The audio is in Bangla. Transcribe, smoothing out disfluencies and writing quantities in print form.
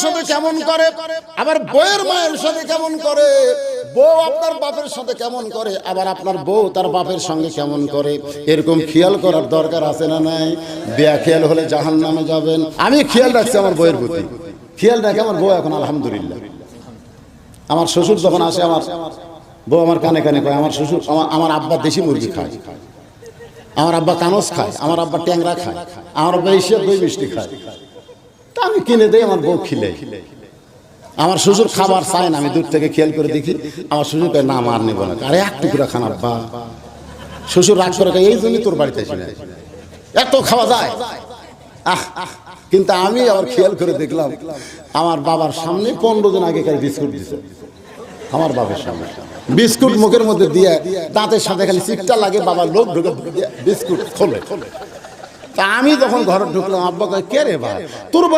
সাথে কেমন করে, আবার বউয়ের মায়ের সাথে কেমন করে, বউ আপনার বাপের সাথে কেমন করে, আবার আপনার বউ তার বাপের সঙ্গে কেমন করে, এরকম খেয়াল করার দরকার আছে না নাই? বেখেয়াল হলে জাহান্নামে যাবেন। আমি খেয়াল রাখছি আমার বউয়ের প্রতি, খেয়াল রাখে আমার বউ এখন আলহামদুলিল্লাহ। আমার শ্বশুর যখন আসে, আমার বউ আমার কানে কানে কয়, আমার শ্বশুর আমার আব্বা দেশি মুরগি খায়, আমার আব্বা কানস খায়, আমার আব্বা ট্যাংরা খায়, আমার আব্বা এশিয়ার দই মিষ্টি খায়। তা আমি কিনে দেই, আমার বউ খিলে। আমার শ্বশুর খাবার চায় না, আমি দূর থেকে খেয়াল করে দেখি, আমার শ্বশুর কয় না আমার নেব না। আরে এক টুকরা খান আব্বা। শ্বশুর রাগ করে কয় এই জন্যই তোর বাড়িতে আসি না, এত খাওয়া যায়। কিন্তু আমি আবার খেয়াল করে দেখলাম, আমার বাবার সামনে 15 দিন আগেকার বিস্কুট দিছে আমার বাবার সামনে। বিস্কুট মুখের মধ্যে দিয়ে দাঁতের সাথে খালি চিকটা লাগে, বাবার লোক ঢুকে বিস্কুট খোলে। তা আমি যখন ঘরে ঢুকলাম, আব্বা কয় কে রে ভাই তোর